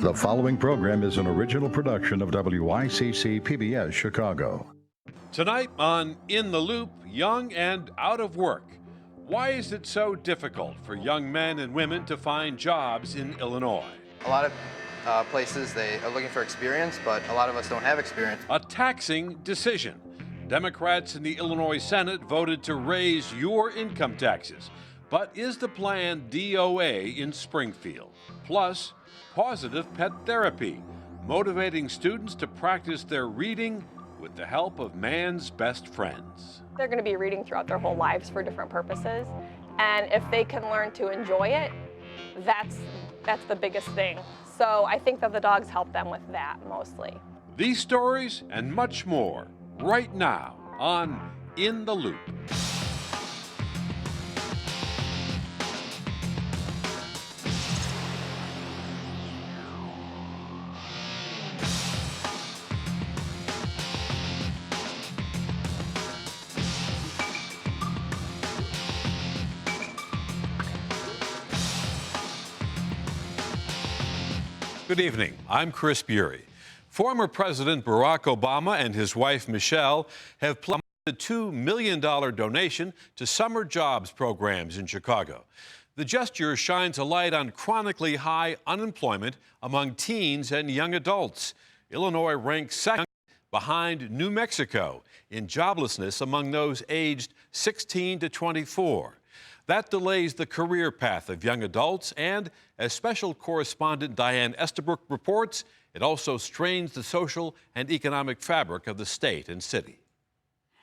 The following program is an original production of WYCC PBS Chicago. Tonight on In the Loop, Young and Out of Work. Why is it so difficult for young men and women to find jobs in Illinois? A lot of places, they are looking for experience, but a lot of us don't have experience. A taxing decision. Democrats in the Illinois Senate voted to raise your income taxes. But is the plan DOA in Springfield? Plus, PAWSitive Pet Therapy, motivating students to practice their reading with the help of man's best friends. They're going to be reading throughout their whole lives for different purposes, and if they can learn to enjoy it, that's the biggest thing. So I think that the dogs help them with that mostly. These stories and much more right now on In the Loop. Good evening. I'm Chris Bury. Former President Barack Obama and his wife Michelle have planned a $2 million donation to summer jobs programs in Chicago. The gesture shines a light on chronically high unemployment among teens and young adults. Illinois ranks second behind New Mexico in joblessness among those aged 16 to 24. That delays the career path of young adults, and as special correspondent Diane Eastabrook reports, it also strains the social and economic fabric of the state and city.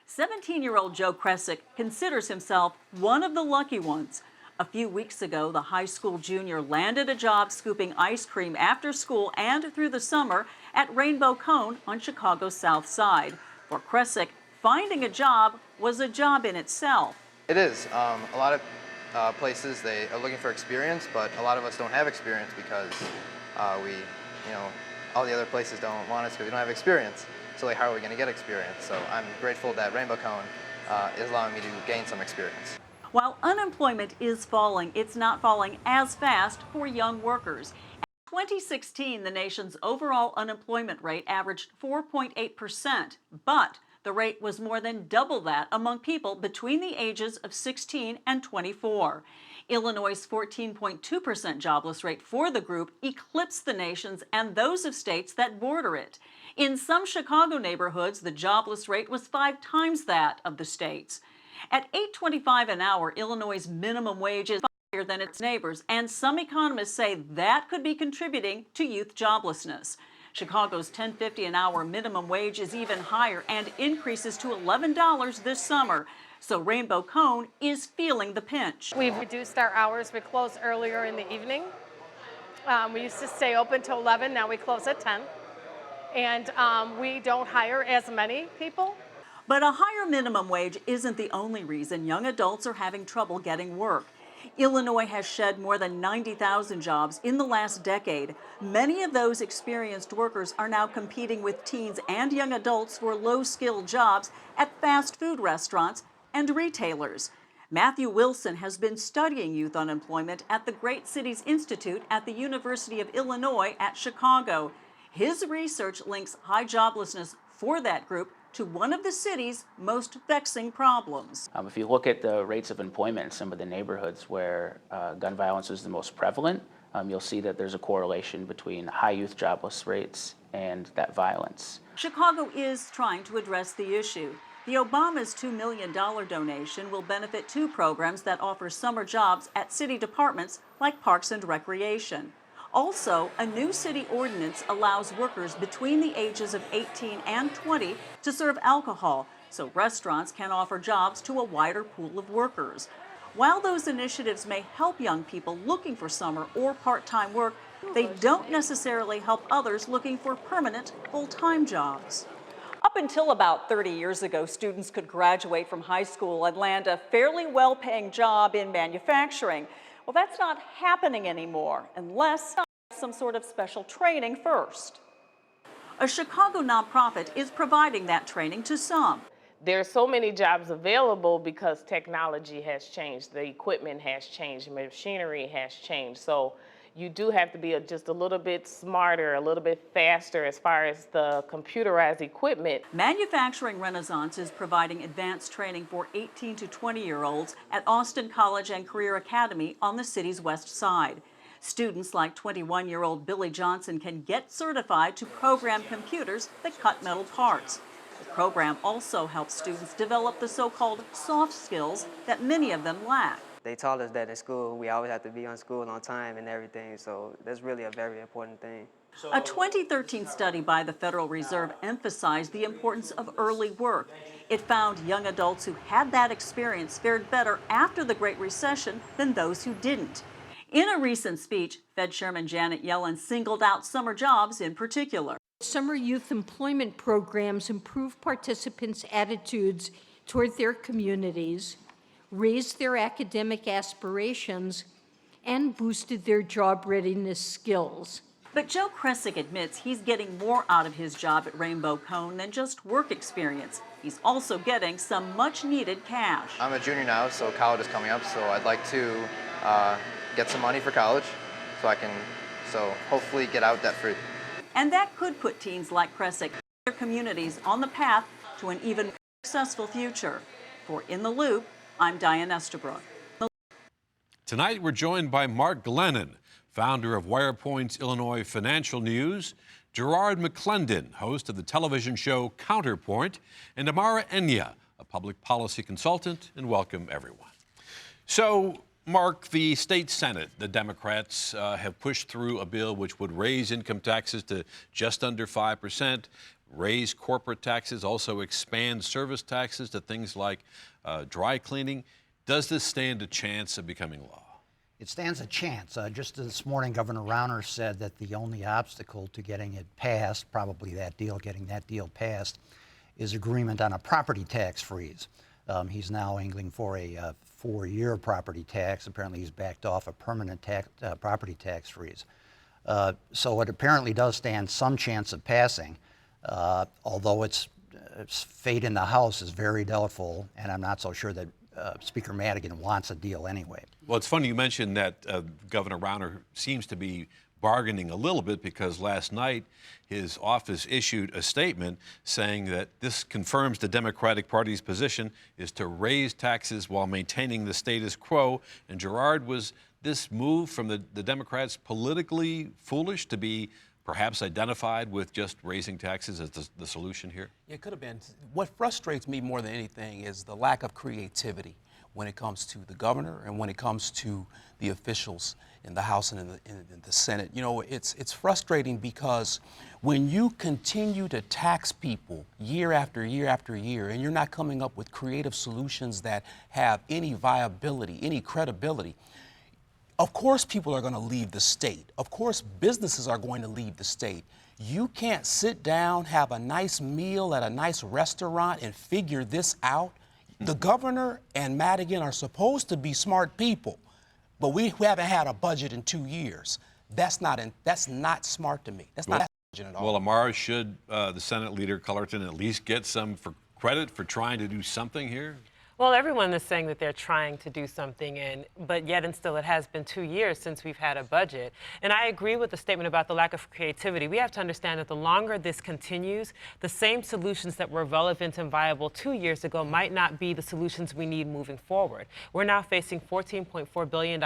17-year-old Joe Kresick considers himself one of the lucky ones. A few weeks ago, the high school junior landed a job scooping ice cream after school and through the summer at Rainbow Cone on Chicago's South Side. For Kresick, finding a job was a job in itself. It is. A lot of places, they are looking for experience, but a lot of us don't have experience because all the other places don't want us because we don't have experience. So like, how are we going to get experience? So I'm grateful that Rainbow Cone is allowing me to gain some experience. While unemployment is falling, it's not falling as fast for young workers. In 2016, the nation's overall unemployment rate averaged 4.8%, but the rate was more than double that among people between the ages of 16 and 24. Illinois' 14.2% jobless rate for the group eclipsed the nation's and those of states that border it. In some Chicago neighborhoods, the jobless rate was 5 times that of the state's. At $8.25 an hour, Illinois' minimum wage is higher than its neighbors, and some economists say that could be contributing to youth joblessness. Chicago's $10.50 an hour minimum wage is even higher and increases to $11 this summer. So Rainbow Cone is feeling the pinch. We've reduced our hours. We close earlier in the evening. We used to stay open till 11. Now we close at 10. And we don't hire as many people. But a higher minimum wage isn't the only reason young adults are having trouble getting work. Illinois has shed more than 90,000 jobs in the last decade. Many of those experienced workers are now competing with teens and young adults for low-skilled jobs at fast food restaurants and retailers. Matthew Wilson has been studying youth unemployment at the Great Cities Institute at the University of Illinois at Chicago. His research links high joblessness for that group to one of the city's most vexing problems. If you look at the rates of employment in some of the neighborhoods where gun violence is the most prevalent, you'll see that there's a correlation between high youth jobless rates and that violence. Chicago is trying to address the issue. The Obama's $2 million donation will benefit 2 programs that offer summer jobs at city departments like Parks and Recreation. Also, a new city ordinance allows workers between the ages of 18 and 20 to serve alcohol, so restaurants can offer jobs to a wider pool of workers. While those initiatives may help young people looking for summer or part-time work, they don't necessarily help others looking for permanent, full-time jobs. Up until about 30 years ago, students could graduate from high school and land a fairly well-paying job in manufacturing. Well, that's not happening anymore unless some sort of special training first. A Chicago nonprofit is providing that training to some. There's so many jobs available because technology has changed, the equipment has changed, machinery has changed. So you do have to be just a little bit smarter, a little bit faster as far as the computerized equipment. Manufacturing Renaissance is providing advanced training for 18 to 20-year-olds at Austin College and Career Academy on the city's west side. Students like 21-year-old Billy Johnson can get certified to program computers that cut metal parts. The program also helps students develop the so-called soft skills that many of them lack. They taught us that in school we always have to be on school on time and everything, so that's really a very important thing. A 2013 study by the Federal Reserve emphasized the importance of early work. It found young adults who had that experience fared better after the Great Recession than those who didn't. In a recent speech, Fed Chairman Janet Yellen singled out summer jobs in particular. Summer youth employment programs improve participants' attitudes toward their communities, raised their academic aspirations, and boosted their job readiness skills. But Joe Kresick admits he's getting more out of his job at Rainbow Cone than just work experience. He's also getting some much-needed cash. I'm a junior now, so college is coming up, so I'd like to get some money for college so I can hopefully get out debt-free. And that could put teens like Kresick and their communities on the path to an even more successful future. For In the Loop, I'm Diane Eastabrook. Tonight, we're joined by Mark Glennon, founder of WirePoints Illinois Financial News, Garrard McClendon, host of the television show CounterPoint, and Amara Enyia, a public policy consultant, and welcome everyone. So, Mark, the state Senate, the Democrats have pushed through a bill which would raise income taxes to just under 5%, raise corporate taxes, also expand service taxes to things like dry cleaning. Does this stand a chance of becoming law? It stands a chance. Just this morning, Governor Rauner said that the only obstacle to getting it passed, probably getting that deal passed, is agreement on a property tax freeze. He's now angling for a 4-year property tax. Apparently, he's backed off a permanent property tax freeze. So it apparently does stand some chance of passing, although its fate in the House is very doubtful, and I'm not so sure that Speaker Madigan wants a deal anyway. Well, it's funny you mentioned that Governor Rauner seems to be bargaining a little bit, because last night his office issued a statement saying that this confirms the Democratic Party's position is to raise taxes while maintaining the status quo. And Garrard, was this move from the Democrats politically foolish to be perhaps identified with just raising taxes as the solution here? It could have been. What frustrates me more than anything is the lack of creativity when it comes to the governor and when it comes to the officials in the House and in the Senate. You know, it's frustrating because when you continue to tax people year after year after year, and you're not coming up with creative solutions that have any viability, any credibility, of course people are going to leave the state. Of course businesses are going to leave the state. You can't sit down, have a nice meal at a nice restaurant and figure this out. The governor and Madigan are supposed to be smart people, but we haven't had a budget in 2 years. That's not smart to me. That's not budget at all. Well, Amara, should the Senate leader Cullerton at least get some credit for trying to do something here? Well, everyone is saying that they're trying to do something, but yet and still it has been 2 years since we've had a budget. And I agree with the statement about the lack of creativity. We have to understand that the longer this continues, the same solutions that were relevant and viable 2 years ago might not be the solutions we need moving forward. We're now facing $14.4 billion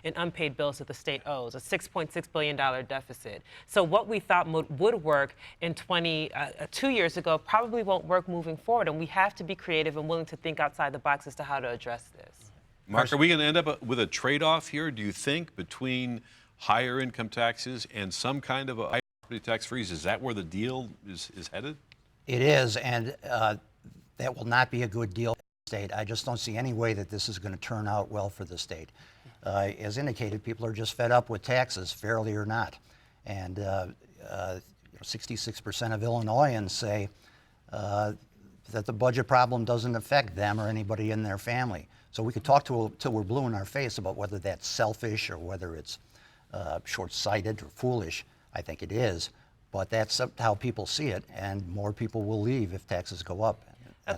in unpaid bills that the state owes, a $6.6 billion deficit. So what we thought would work in 2 years ago probably won't work moving forward, and we have to be creative and willing to think outside the box as to how to address this. Mark, are we going to end up with a trade-off here, do you think, between higher income taxes and some kind of a high property tax freeze? Is that where the deal is headed? It is, and that will not be a good deal for the state. I just don't see any way that this is going to turn out well for the state. As indicated, people are just fed up with taxes, fairly or not. And 66% of Illinoisans say that the budget problem doesn't affect them or anybody in their family. So we could talk till we're blue in our face about whether that's selfish or whether it's short-sighted or foolish. I think it is, but that's how people see it, and more people will leave if taxes go up. A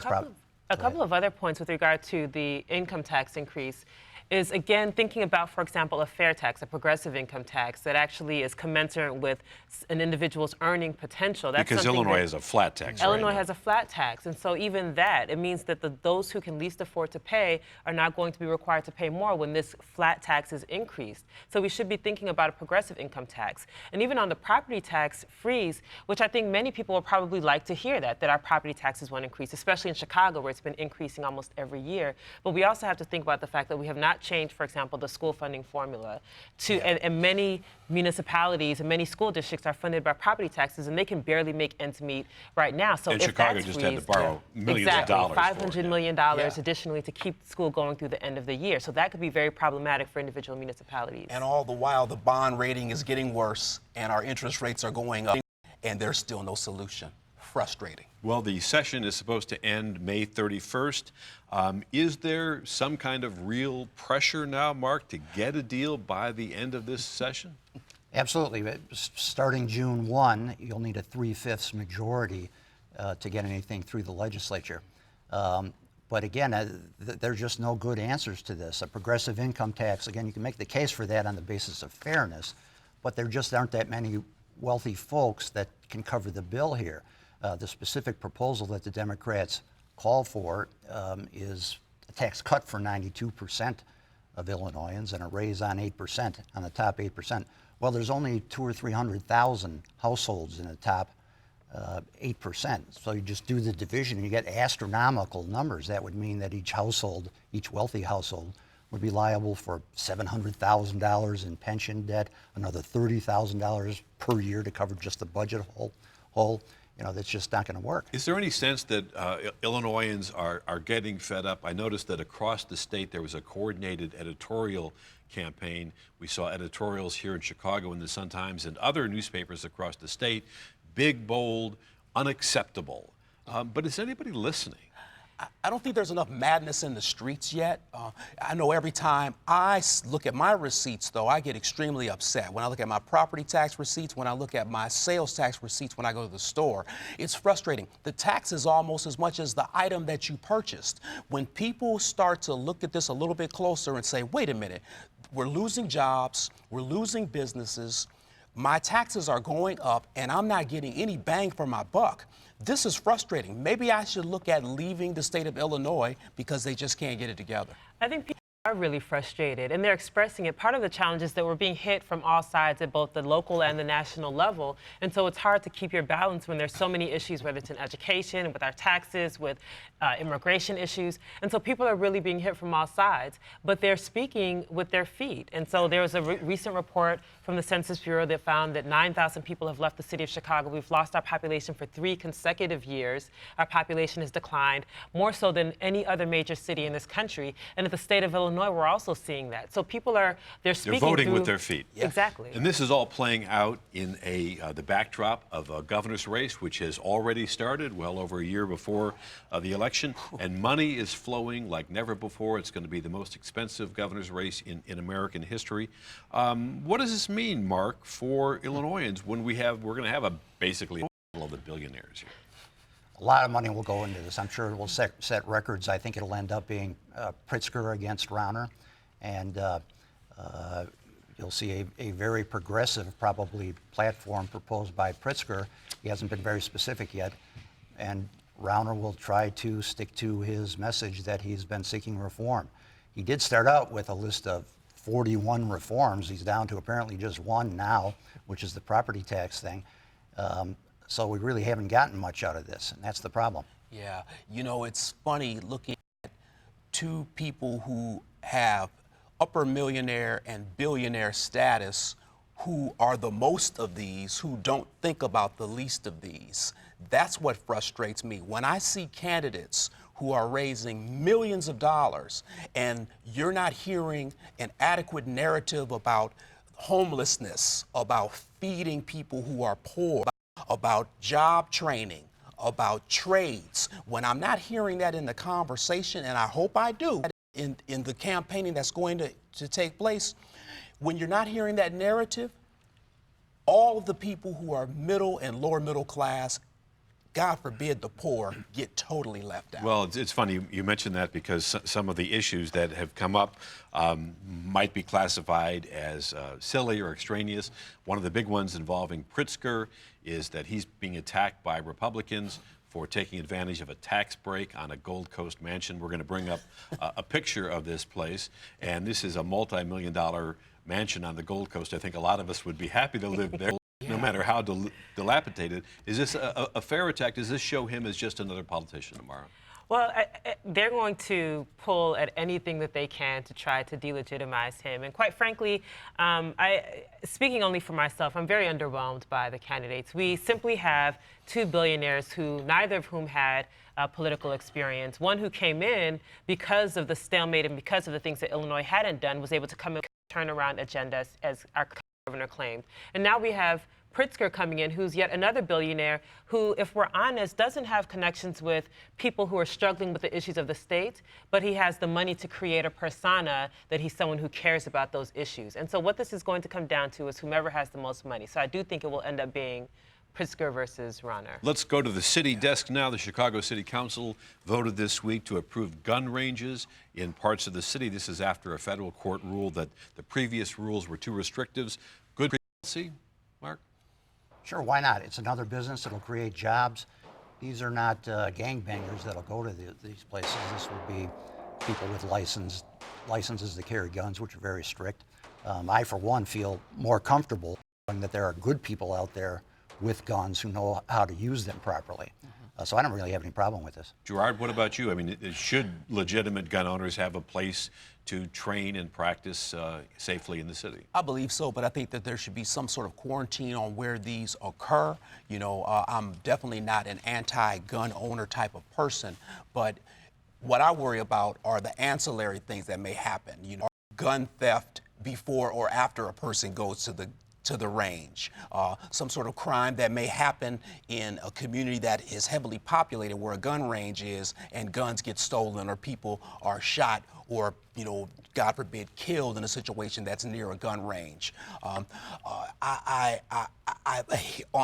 couple of other points with regard to the income tax increase is, again, thinking about, for example, a fair tax, a progressive income tax that actually is commensurate with an individual's earning potential. That's because something Illinois that, has a flat tax. Illinois right has a flat tax, and so even that, it means that those who can least afford to pay are not going to be required to pay more when this flat tax is increased. So we should be thinking about a progressive income tax. And even on the property tax freeze, which I think many people will probably like to hear that our property taxes won't increase, especially in Chicago, where it's been increasing almost every year. But we also have to think about the fact that we have not changed, for example, the school funding formula. And many municipalities and many school districts are funded by property taxes, and they can barely make ends meet right now. So and if Chicago that's just freezed, had to borrow millions of dollars. $500 million additionally to keep school going through the end of the year. So that could be very problematic for individual municipalities. And all the while, the bond rating is getting worse, and our interest rates are going up, and there's still no solution. Frustrating. Well, the session is supposed to end May 31st. Is there some kind of real pressure now, Mark, to get a deal by the end of this session? Absolutely. Starting June 1, you'll need a 3/5 majority to get anything through the legislature. But again, there's just no good answers to this. A progressive income tax, again, you can make the case for that on the basis of fairness, but there just aren't that many wealthy folks that can cover the bill here. The specific proposal that the Democrats call for is a tax cut for 92% of Illinoisans and a raise on 8%, on the top 8%. Well, there's only 200,000 or 300,000 households in the top 8%. So you just do the division and you get astronomical numbers. That would mean that each household, each wealthy household, would be liable for $700,000 in pension debt, another $30,000 per year to cover just the budget hole. You know, that's just not going to work. Is there any sense that Illinoisans are getting fed up? I noticed that across the state there was a coordinated editorial campaign. We saw editorials here in Chicago in the Sun-Times and other newspapers across the state. Big, bold, unacceptable. But is anybody listening? I don't think there's enough madness in the streets yet. I know every time I look at my receipts, though, I get extremely upset. When I look at my property tax receipts, when I look at my sales tax receipts when I go to the store, it's frustrating. The tax is almost as much as the item that you purchased. When people start to look at this a little bit closer and say, wait a minute, we're losing jobs, we're losing businesses, my taxes are going up, and I'm not getting any bang for my buck. This is frustrating. Maybe I should look at leaving the state of Illinois because they just can't get it together. I think people are really frustrated, and they're expressing it. Part of the challenge is that we're being hit from all sides at both the local and the national level, and so it's hard to keep your balance when there's so many issues, whether it's in education, with our taxes, with immigration issues, and so people are really being hit from all sides, but they're speaking with their feet. And so there was a recent report from the Census Bureau that found that 9,000 people have left the city of Chicago. We've lost our population for 3 consecutive years. Our population has declined more so than any other major city in this country. And in the state of Illinois, we're also seeing that. So people they're speaking. They're voting with their feet. Yeah. Exactly. And this is all playing out in the backdrop of a governor's race, which has already started well over a year before the election. And money is flowing like never before. It's going to be the most expensive governor's race in American history. What does this mean, Mark, for Illinoisans when we're going to have basically all of the billionaires here? A lot of money will go into this. I'm sure it will set records. I think it'll end up being Pritzker against Rauner, and you'll see a very progressive, probably, platform proposed by Pritzker. He hasn't been very specific yet, and Rauner will try to stick to his message that he's been seeking reform. He did start out with a list of 41 reforms. He's down to apparently just one now, which is the property tax thing. So we really haven't gotten much out of this, and that's the problem. Yeah, you know, it's funny looking at two people who have upper millionaire and billionaire status who are the most of these, who don't think about the least of these. That's what frustrates me. When I see candidates who are raising millions of dollars and you're not hearing an adequate narrative about homelessness, about feeding people who are poor, about job training, about trades, when I'm not hearing that in the conversation, and I hope I do in the campaigning that's going to take place, when you're not hearing that narrative, all of the people who are middle and lower middle class God forbid, the poor get totally left out. Well, it's funny you mentioned that because some of the issues that have come up might be classified as silly or extraneous. One of the big ones involving Pritzker is that he's being attacked by Republicans for taking advantage of a tax break on a Gold Coast mansion. We're going to bring up a picture of this place, and this is a multi-million-dollar mansion on the Gold Coast. I think a lot of us would be happy to live there. No matter how dilapidated. Is this a fair attack? Does this show him as just another politician, Amara? Well, they're going to pull at anything that they can to try to delegitimize him. And quite frankly, speaking only for myself, I'm very underwhelmed by the candidates. We simply have two billionaires who, neither of whom had political experience. One who came in because of the stalemate and because of the things that Illinois hadn't done, was able to come in and turn around agendas, as our governor claimed. And now we have Pritzker coming in, who's yet another billionaire who, if we're honest, doesn't have connections with people who are struggling with the issues of the state, but he has the money to create a persona that he's someone who cares about those issues. And so what this is going to come down to is whomever has the most money. So I do think it will end up being Pritzker versus Rauner. Let's go to the city desk now. The Chicago City Council voted this week to approve gun ranges in parts of the city. This is after a federal court ruled that the previous rules were too restrictive. Good policy, Mark? Sure, why not? It's another business. It'll create jobs. These are not gangbangers that'll go to these places. This will be people with licenses to carry guns, which are very strict. I, for one, feel more comfortable knowing that there are good people out there with guns who know how to use them properly. So I don't really have any problem with this. Gerard, what about you? I mean, should legitimate gun owners have a place to train and practice safely in the city? I believe so, but I think that there should be some sort of quarantine on where these occur. You know, I'm definitely not an anti-gun owner type of person, but what I worry about are the ancillary things that may happen. You know, gun theft before or after a person goes to the range, some sort of crime that may happen in a community that is heavily populated where a gun range is, and guns get stolen or people are shot or, you know, God forbid, killed in a situation that's near a gun range. On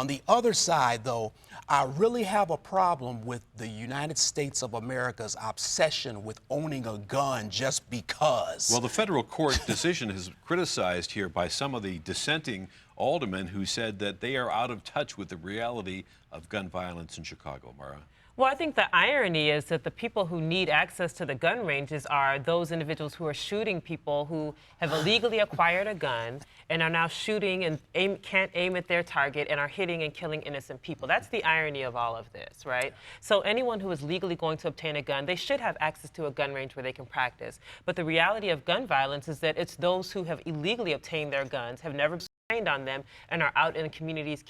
the other side, though, I really have a problem with the United States of America's obsession with owning a gun just because. Well, the federal court decision is criticized here by some of the dissenting aldermen who said that they are out of touch with the reality of gun violence in Chicago. Mara? Well, I think the irony is that the people who need access to the gun ranges are those individuals who are shooting people who have illegally acquired a gun and are now shooting and can't aim at their target and are hitting and killing innocent people. That's the irony of all of this, right? So anyone who is legally going to obtain a gun, they should have access to a gun range where they can practice. But the reality of gun violence is that it's those who have illegally obtained their guns, have never trained on them, and are out in communities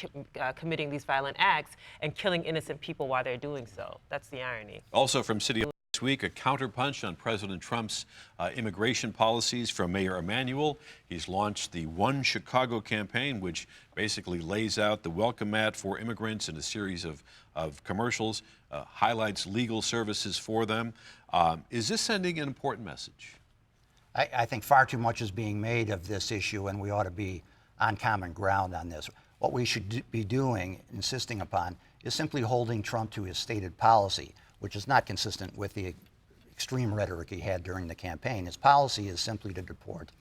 committing these violent acts and killing innocent people while they're doing so. That's the irony. Also from City this week, a counterpunch on President Trump's immigration policies from Mayor Emanuel. He's launched the One Chicago campaign, which basically lays out the welcome mat for immigrants in a series of commercials, highlights legal services for them. Is this sending an important message? I think far too much is being made of this issue, and we ought to be on common ground on this. What we should be doing, insisting upon, is simply holding Trump to his stated policy, which is not consistent with the extreme rhetoric he had during the campaign. His policy is simply to deport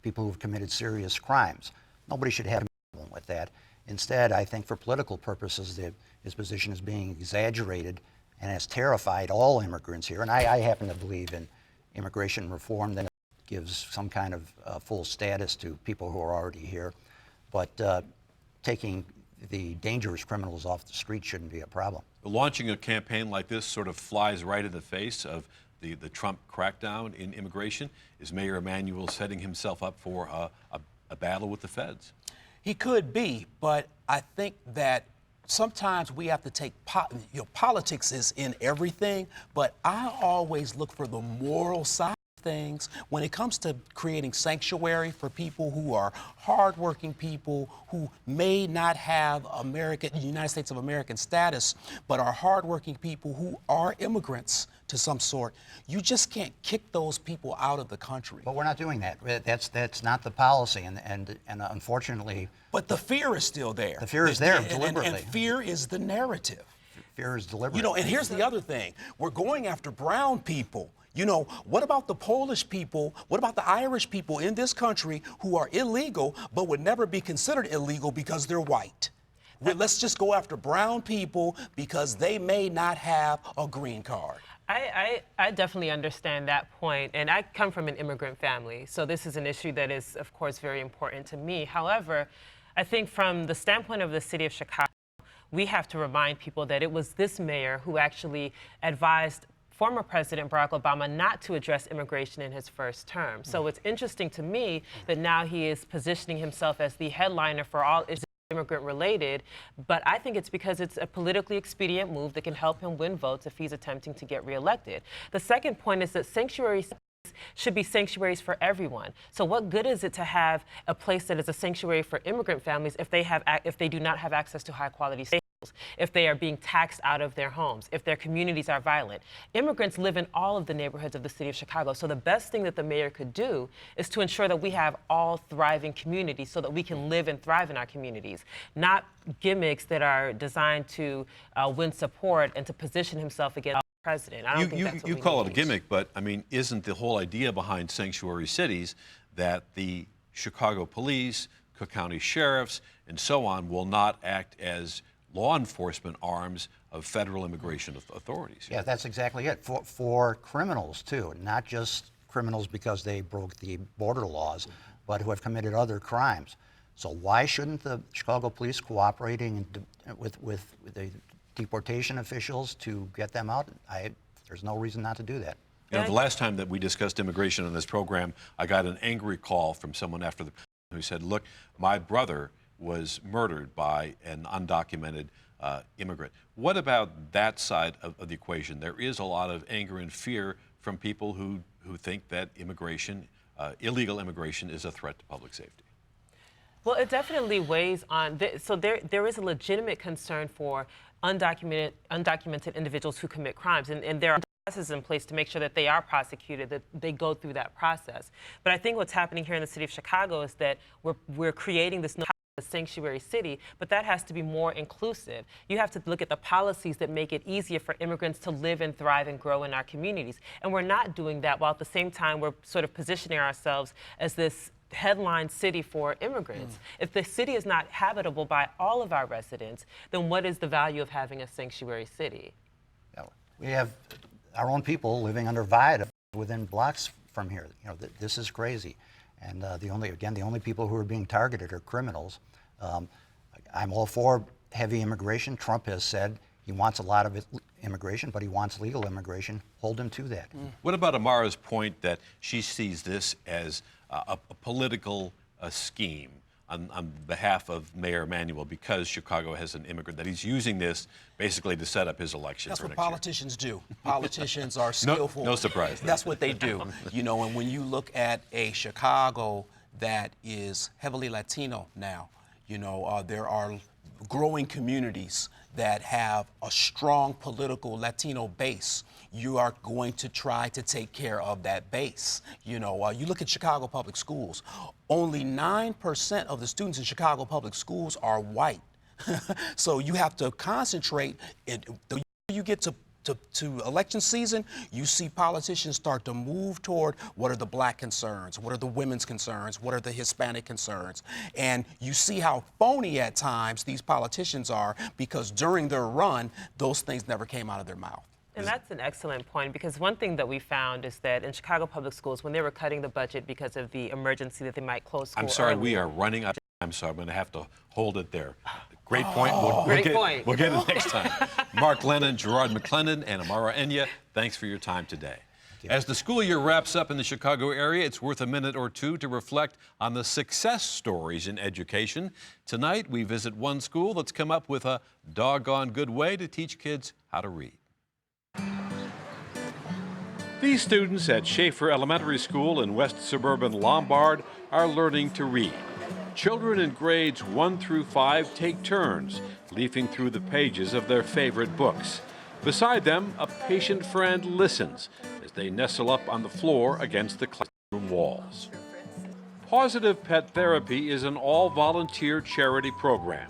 people who have committed serious crimes. Nobody should have a problem with that. Instead, I think for political purposes, his position is being exaggerated and has terrified all immigrants here. And I happen to believe in immigration reform that gives some kind of full status to people who are already here. But taking the dangerous criminals off the street shouldn't be a problem. Launching a campaign like this sort of flies right in the face of the Trump crackdown in immigration. Is Mayor Emanuel setting himself up for a battle with the feds? He could be, but I think that sometimes we have to take, politics is in everything, but I always look for the moral side things when it comes to creating sanctuary for people who are hardworking people who may not have United States of American status, but are hardworking people who are immigrants to some sort. You just can't kick those people out of the country. But we're not doing that. That's not the policy, and unfortunately. But the fear is still there. The fear is there deliberately. And fear is the narrative. Fear is deliberate. You know, and here's the other thing. We're going after brown people. You know, what about the Polish people? What about the Irish people in this country who are illegal but would never be considered illegal because they're white? Let's just go after brown people because they may not have a green card. I definitely understand that point, and I come from an immigrant family, so this is an issue that is, of course, very important to me. However, I think from the standpoint of the city of Chicago, we have to remind people that it was this mayor who actually advised former President Barack Obama not to address immigration in his first term. So it's interesting to me that now he is positioning himself as the headliner for all issues immigrant related, but I think it's because it's a politically expedient move that can help him win votes if he's attempting to get reelected. The second point is that sanctuaries should be sanctuaries for everyone. So what good is it to have a place that is a sanctuary for immigrant families if they do not have access to high quality schools, if they are being taxed out of their homes, if their communities are violent? Immigrants live in all of the neighborhoods of the city of Chicago. So the best thing that the mayor could do is to ensure that we have all thriving communities so that we can live and thrive in our communities, not gimmicks that are designed to win support and to position himself against president. I don't think that's what you call it a gimmick, but I mean, isn't the whole idea behind sanctuary cities that the Chicago police, Cook County sheriffs, and so on will not act as law enforcement arms of federal immigration authorities? Yeah, that's exactly it. For criminals, too, not just criminals because they broke the border laws, but who have committed other crimes. So why shouldn't the Chicago police cooperating with the deportation officials to get them out? There's no reason not to do that. You know, the last time that we discussed immigration on this program, I got an angry call from someone after the who said, look, my brother was murdered by an undocumented immigrant. What about that side of the equation? There is a lot of anger and fear from people who think that immigration, illegal immigration, is a threat to public safety. Well, it definitely weighs on. So there is a legitimate concern for undocumented individuals who commit crimes, and there are processes in place to make sure that they are prosecuted, that they go through that process. But I think what's happening here in the city of Chicago is that we're creating this sanctuary city, but that has to be more inclusive. You have to look at the policies that make it easier for immigrants to live and thrive and grow in our communities. And we're not doing that while at the same time we're sort of positioning ourselves as this headline city for immigrants. If the city is not habitable by all of our residents, then what is the value of having a sanctuary city? We have our own people living under viaducts within blocks from here. You know, this is crazy. And the only people who are being targeted are criminals. I'm all for heavy immigration. Trump has said he wants a lot of immigration, but he wants legal immigration. Hold him to that. What about Amara's point that she sees this as a political scheme on behalf of Mayor Emanuel because Chicago has an immigrant, that he's using this basically to set up his election? That's what politicians do. Politicians are skillful. No surprise. That's what they do. You know, and when you look at a Chicago that is heavily Latino now, you know, there are growing communities that have a strong political Latino base. You are going to try to take care of that base. You know, you look at Chicago public schools, only 9% of the students in Chicago public schools are white. So you have to concentrate. You get to election season, you see politicians start to move toward what are the black concerns, what are the women's concerns, what are the Hispanic concerns. And you see how phony at times these politicians are because during their run, those things never came out of their mouth. And that's an excellent point, because one thing that we found is that in Chicago public schools, when they were cutting the budget because of the emergency that they might close schools. I'm sorry, early. we are running out of time, so I'm going to have to hold it there. Great point. We'll get it next time. Mark Glennon, Garrard McClendon, and Amara Enyia, thanks for your time today. As the school year wraps up in the Chicago area, it's worth a minute or two to reflect on the success stories in education. Tonight, we visit one school that's come up with a doggone good way to teach kids how to read. These students at Schaefer Elementary School in west suburban Lombard are learning to read. Children in grades 1 through 5 take turns leafing through the pages of their favorite books. Beside them, a patient friend listens as they nestle up on the floor against the classroom walls. PAWSitive Pet Therapy is an all-volunteer charity program.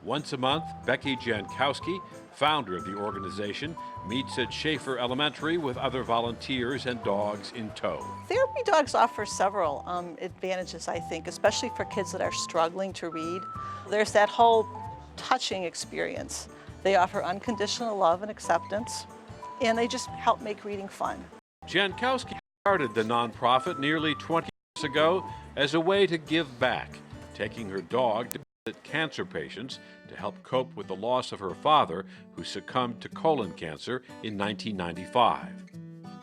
Once a month, Becky Jankowski, founder of the organization, meets at Schaefer Elementary with other volunteers and dogs in tow. Therapy dogs offer several advantages, I think, especially for kids that are struggling to read. There's that whole touching experience. They offer unconditional love and acceptance, and they just help make reading fun. Jankowski started the nonprofit nearly 20 years ago as a way to give back, taking her dog to visit cancer patients to help cope with the loss of her father, who succumbed to colon cancer in 1995.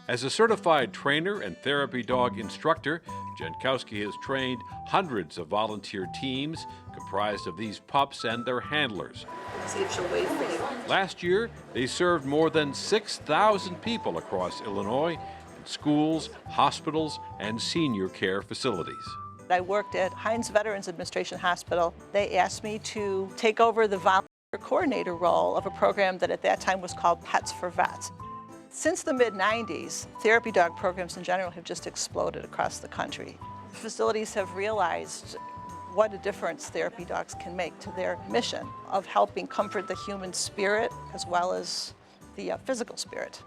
As a certified trainer and therapy dog instructor, Jankowski has trained hundreds of volunteer teams comprised of these pups and their handlers. See if she'll wait for you. Last year, they served more than 6,000 people across Illinois in schools, hospitals, and senior care facilities. I worked at Hines Veterans Administration Hospital. They asked me to take over the volunteer coordinator role of a program that at that time was called Pets for Vets. Since the mid-90s, therapy dog programs in general have just exploded across the country. Facilities have realized what a difference therapy dogs can make to their mission of helping comfort the human spirit as well as the physical spirit.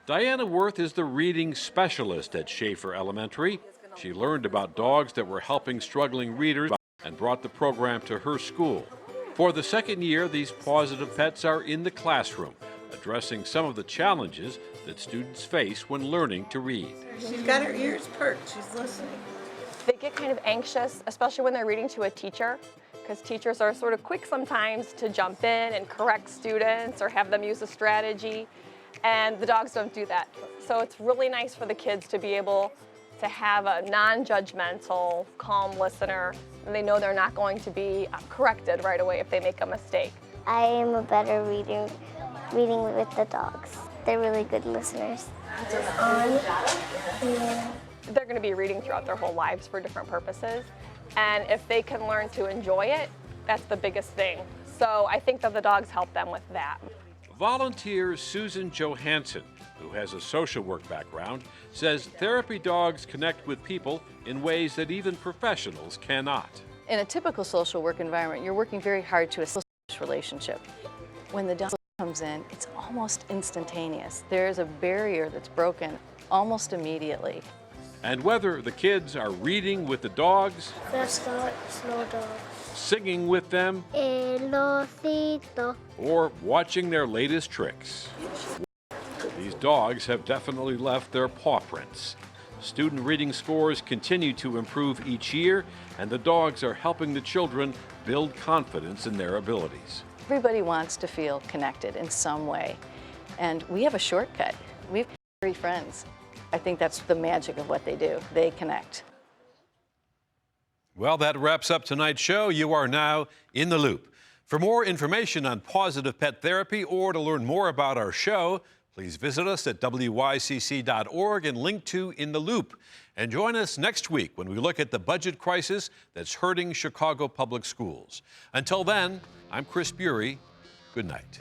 Diana Worth is the reading specialist at Schaefer Elementary. She learned about dogs that were helping struggling readers and brought the program to her school. For the second year, these PAWSitive pets are in the classroom, addressing some of the challenges that students face when learning to read. She's got her ears perked, she's listening. They get kind of anxious, especially when they're reading to a teacher, because teachers are sort of quick sometimes to jump in and correct students or have them use a strategy, and the dogs don't do that. So it's really nice for the kids to be able to have a non-judgmental, calm listener, and they know they're not going to be corrected right away if they make a mistake. I am a better reader reading with the dogs. They're really good listeners. They're going to be reading throughout their whole lives for different purposes, and if they can learn to enjoy it, that's the biggest thing. So I think that the dogs help them with that. Volunteer Susan Johansson, who has a social work background, says therapy dogs connect with people in ways that even professionals cannot. In a typical social work environment, you're working very hard to establish a relationship. When the dog comes in, it's almost instantaneous. There is a barrier that's broken almost immediately. And whether the kids are reading with the dogs, Fast dog, slow dog. singing with them, Elocito. or watching their latest tricks, these dogs have definitely left their paw prints. Student reading scores continue to improve each year, and the dogs are helping the children build confidence in their abilities. Everybody wants to feel connected in some way, and we have a shortcut. We have furry friends. I think that's the magic of what they do. They connect. Well, that wraps up tonight's show. You are now in the loop. For more information on PAWSitive Pet Therapy or to learn more about our show, please visit us at WYCC.org and link to In the Loop. And join us next week when we look at the budget crisis that's hurting Chicago public schools. Until then, I'm Chris Bury. Good night.